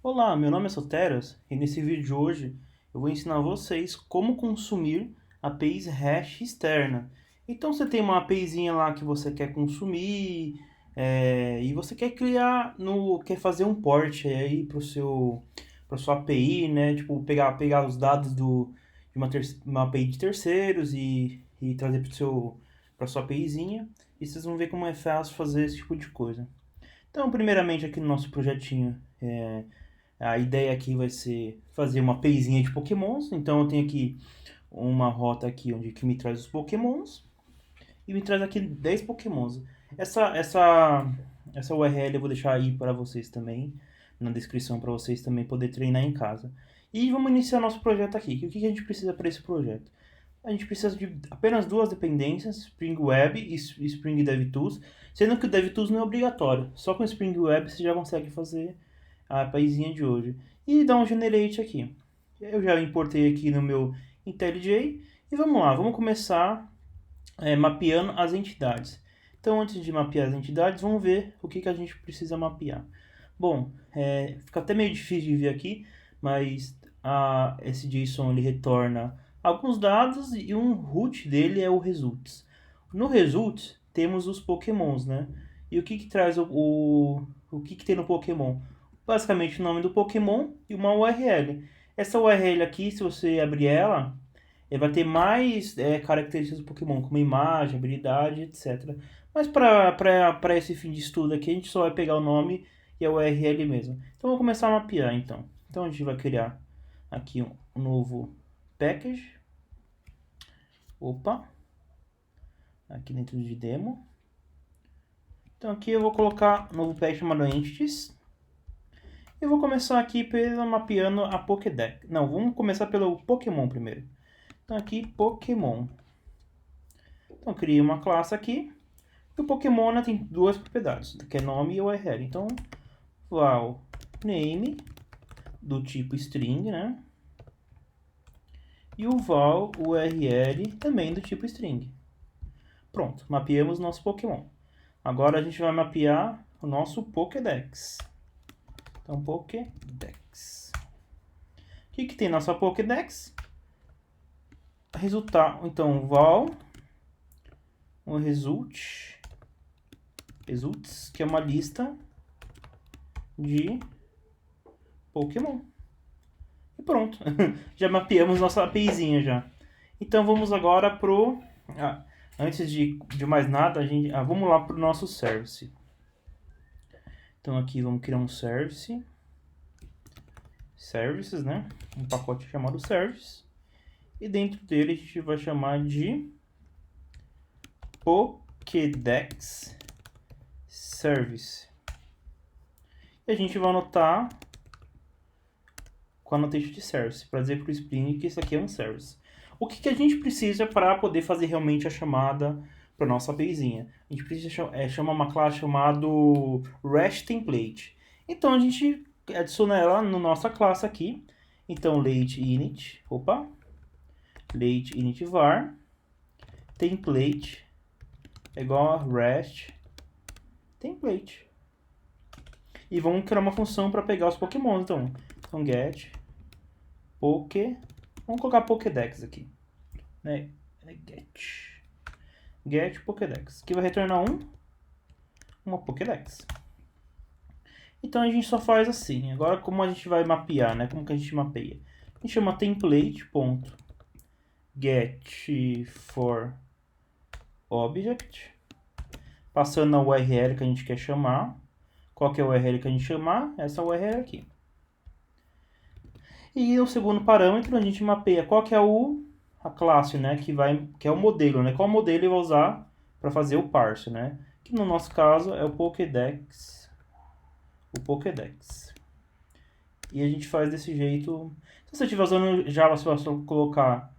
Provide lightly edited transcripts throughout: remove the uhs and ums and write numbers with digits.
Olá, meu nome é Soteras e nesse vídeo de hoje eu vou ensinar vocês como consumir APIs REST externa. Então você tem uma APIzinha lá que você quer consumir e você quer quer fazer um port aí para sua API, né? Tipo pegar os dados de uma API de terceiros e trazer para sua APIzinha. E vocês vão ver como é fácil fazer esse tipo de coisa. Então, primeiramente aqui no nosso projetinho a ideia aqui vai ser fazer uma APIzinha de Pokémons. Então eu tenho aqui uma rota aqui que me traz os Pokémons e me traz aqui 10 Pokémons. Essa URL eu vou deixar aí para vocês também, na descrição para vocês também poder treinar em casa. E vamos iniciar nosso projeto aqui. O que a gente precisa para esse projeto? A gente precisa de apenas duas dependências, Spring Web e Spring DevTools, sendo que o DevTools não é obrigatório. Só com Spring Web você já consegue fazer a paizinha de hoje. E dar um generate aqui. Eu já importei aqui no meu IntelliJ. E vamos lá, vamos começar mapeando as entidades. Então, antes de mapear as entidades, vamos ver o que a gente precisa mapear. Bom, fica até meio difícil de ver aqui, mas esse JSON ele retorna alguns dados e um root dele é o results. No results, temos os Pokémons, né? E o que traz o que tem no Pokémon? Basicamente o nome do Pokémon e uma URL. Essa URL aqui, se você abrir ela, vai ter mais características do Pokémon, como imagem, habilidade, etc. Mas para esse fim de estudo aqui, a gente só vai pegar o nome e a URL mesmo. Então, vou começar a mapear, então. Então, a gente vai criar aqui um novo package. Opa! Aqui dentro de demo. Então, aqui eu vou colocar um novo package chamado entities. Eu vou começar aqui mapeando a Pokédex. Não, vamos começar pelo Pokémon primeiro. Então, aqui, Pokémon. Então, eu criei uma classe aqui. E o Pokémon, né, tem duas propriedades, que é nome e URL. Então, val name do tipo string, né? E o val URL também do tipo string. Pronto, mapeamos nosso Pokémon. Agora a gente vai mapear o nosso Pokédex. Então, Pokédex. O que tem na sua Pokédex? Resultado, então, val o results, que é uma lista de Pokémon. E pronto, já mapeamos nossa APIzinha já. Então vamos agora pro... antes de mais nada, vamos lá pro nosso service. Então aqui vamos criar um service. Services, né? Um pacote chamado service. E dentro dele a gente vai chamar de Pokédex Service. E a gente vai anotar com a annotation de service, para dizer para o Spring que isso aqui é um service. O que a gente precisa para poder fazer realmente a chamada para nossa APIzinha? A gente precisa chamar uma classe chamada REST Template. Então a gente adiciona ela na nossa classe aqui. Então late init var template é igual a REST template. E vamos criar uma função para pegar os Pokémon. Então get vamos colocar Pokédex aqui, né? Get Pokédex, que vai retornar uma Pokédex. Então a gente só faz assim. Agora como a gente vai mapear, né? Como que a gente mapeia? A gente chama template.get for object, passando a URL que a gente quer chamar. Qual que é a URL que a gente chamar? Essa URL aqui. E o segundo parâmetro a gente mapeia qual que é a classe, né, que é o modelo, né? Qual modelo ele vai usar para fazer o parse, né? Que no nosso caso é o Pokédex. E a gente faz desse jeito. Se você estiver usando Java, você vai só colocar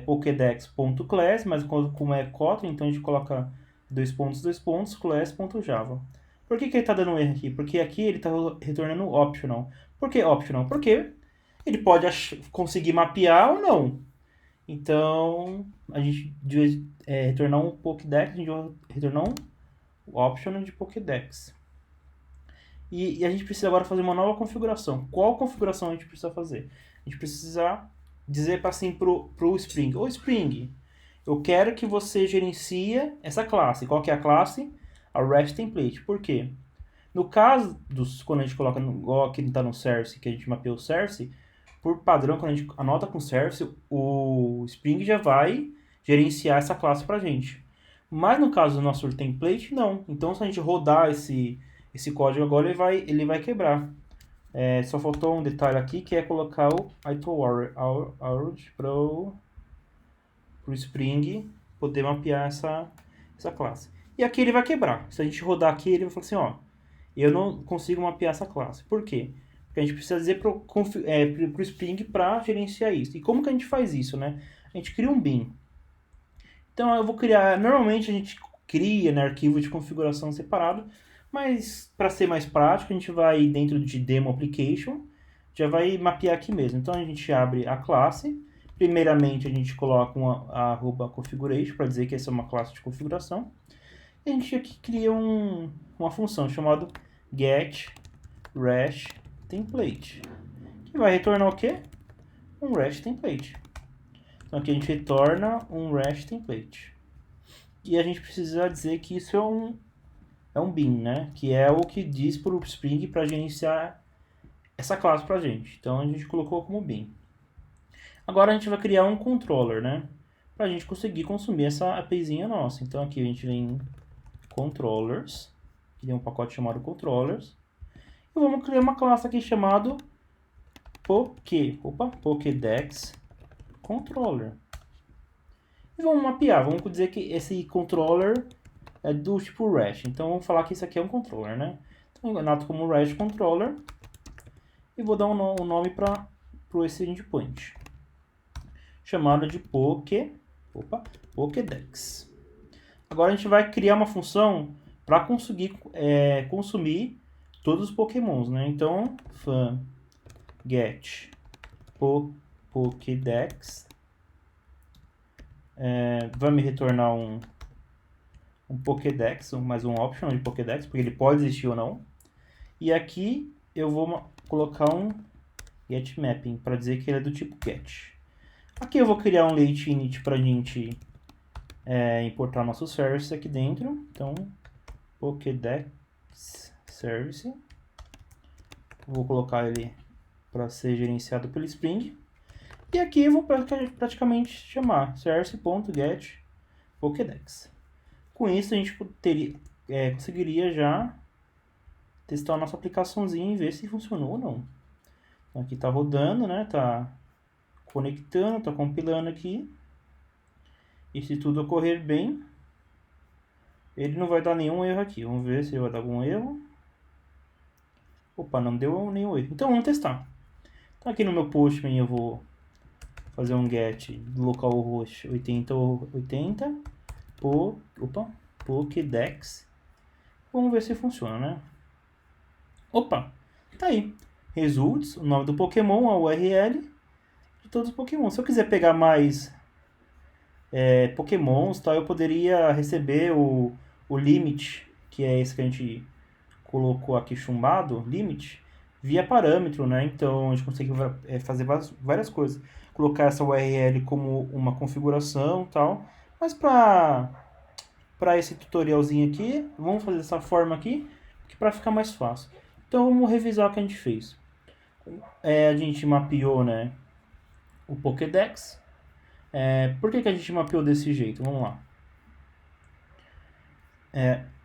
Pokédex.class, mas como é Kotlin, então a gente coloca class.java. Por que ele está dando um erro aqui? Porque aqui ele está retornando optional. Por que optional? Porque ele pode conseguir mapear ou não. Então, a gente retornar um Pokédex, a gente vai retornar um optional de Pokédex. E a gente precisa agora fazer uma nova configuração. Qual configuração a gente precisa fazer? A gente precisa dizer para assim pro Spring, ô Spring, eu quero que você gerencie essa classe. Qual que é a classe? A REST Template. Por quê? No caso dos, quando a gente coloca igual aqui está no Source, que a gente mapeou o Source, por padrão, quando a gente anota com Source, o Spring já vai gerenciar essa classe para a gente. Mas no caso do nosso template, não. Então, se a gente rodar esse código agora, ele vai quebrar. Só faltou um detalhe aqui, que é colocar o ITOR para o Spring poder mapear essa classe. E aqui ele vai quebrar. Se a gente rodar aqui, ele vai falar assim, ó, eu não consigo mapear essa classe. Por quê? Porque a gente precisa dizer para o Spring para gerenciar isso. E como que a gente faz isso, né? A gente cria um bin. Então eu vou criar, normalmente a gente cria, né, arquivo de configuração separado, mas para ser mais prático, a gente vai dentro de demo application, já vai mapear aqui mesmo. Então a gente abre a classe, primeiramente a gente coloca a @configuration para dizer que essa é uma classe de configuração. E a gente aqui cria uma função chamada getReshTemplate, que vai retornar o quê? Um REST template. Então aqui a gente retorna um REST template. E a gente precisa dizer que isso é um bin, né? Que é o que diz para o Spring para gerenciar essa classe para a gente. Então a gente colocou como bin. Agora a gente vai criar um controller, né? Para a gente conseguir consumir essa APIzinha nossa. Então aqui a gente vem em controllers, que tem um pacote chamado controllers. E vamos criar uma classe aqui chamada Pokédex Controller. E vamos mapear, vamos dizer que esse controller é do tipo REST. Então vamos falar que isso aqui é um controller, né? Então eu anoto como REST controller e vou dar um nome para esse endpoint, chamado de Pokédex. Agora a gente vai criar uma função para conseguir consumir todos os Pokémons, né? Então get Pokédex vai me retornar um Pokédex, mais um optional de Pokédex, porque ele pode existir ou não. E aqui eu vou colocar um getMapping para dizer que ele é do tipo get. Aqui eu vou criar um late init para a gente importar nossos services aqui dentro. Então, Pokédex Service. Vou colocar ele para ser gerenciado pelo Spring. E aqui eu vou praticamente chamar service.getPokédex. Com isso a gente conseguiria já testar a nossa aplicaçãozinha e ver se funcionou ou não. Então, aqui está rodando, né? Está conectando, está compilando aqui. E se tudo ocorrer bem, ele não vai dar nenhum erro aqui. Vamos ver se vai dar algum erro. Opa, não deu nenhum erro. Então vamos testar. Então aqui no meu Postman eu vou fazer um get localhost 8080 Pokédex. Vamos ver se funciona, né? Opa, tá aí. Results, o nome do Pokémon, a URL de todos os Pokémon. Se eu quiser pegar mais Pokémons, tá, eu poderia receber o limit, que é esse que a gente colocou aqui chumbado, limit, via parâmetro, né? Então a gente consegue fazer várias coisas. Colocar essa URL como uma configuração e tal. Mas para esse tutorialzinho aqui, vamos fazer dessa forma aqui, para ficar mais fácil. Então vamos revisar o que a gente fez. A gente mapeou, né, o Pokédex. Por que a gente mapeou desse jeito? Vamos lá.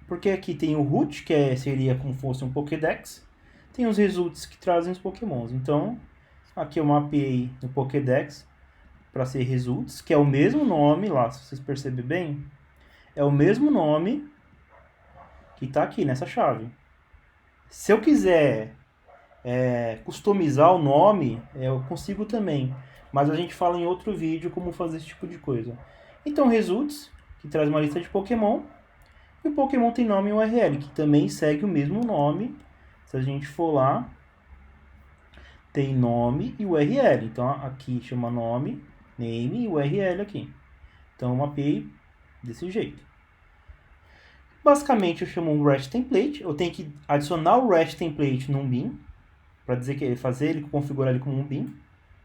Porque aqui tem o root, que seria como se fosse um Pokédex. Tem os results que trazem os Pokémons. Então, aqui eu mapeei no Pokédex para ser results, que é o mesmo nome lá, se vocês perceberem bem. É o mesmo nome que está aqui nessa chave. Se eu quiser customizar o nome, eu consigo também. Mas a gente fala em outro vídeo como fazer esse tipo de coisa. Então, results, que traz uma lista de Pokémon. E o Pokémon tem nome e URL, que também segue o mesmo nome. Se a gente for lá, tem nome e URL. Então, aqui chama nome, name e URL aqui. Então, eu mapeei desse jeito. Basicamente, eu chamo um REST template. Eu tenho que adicionar o REST template num bin, para dizer que fazer ele, configurar ele como um bin,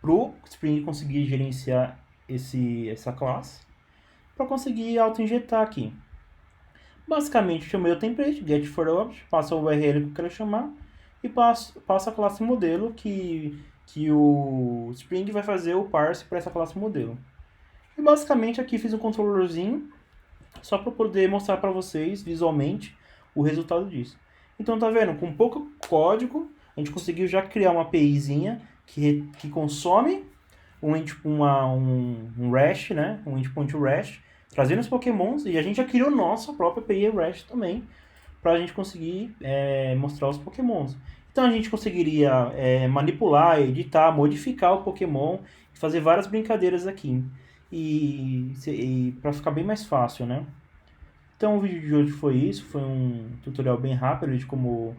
para o Spring conseguir gerenciar essa classe, para conseguir auto-injetar aqui. Basicamente, eu chamei o template, getForObject, passa o URL que eu quero chamar e passo a classe modelo que o Spring vai fazer o parse para essa classe modelo. E basicamente aqui fiz um controllerzinho só para poder mostrar para vocês visualmente o resultado disso. Então tá vendo, com pouco código a gente conseguiu já criar uma APIzinha que consome um REST, né? Um endpoint REST, trazendo os Pokémons, e a gente já criou nossa própria API REST também, para a gente conseguir mostrar os Pokémons. Então a gente conseguiria manipular, editar, modificar o Pokémon, fazer várias brincadeiras aqui. E para ficar bem mais fácil, né? Então o vídeo de hoje foi isso, foi um tutorial bem rápido de como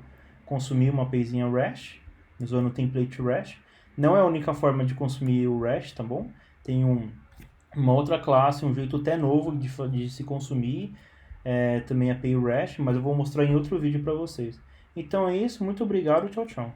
consumir uma APIzinha REST, usando o template REST. Não é a única forma de consumir o REST, tá bom? Tem uma outra classe, um jeito até novo de se consumir, também a API REST, mas eu vou mostrar em outro vídeo para vocês. Então é isso, muito obrigado, tchau, tchau.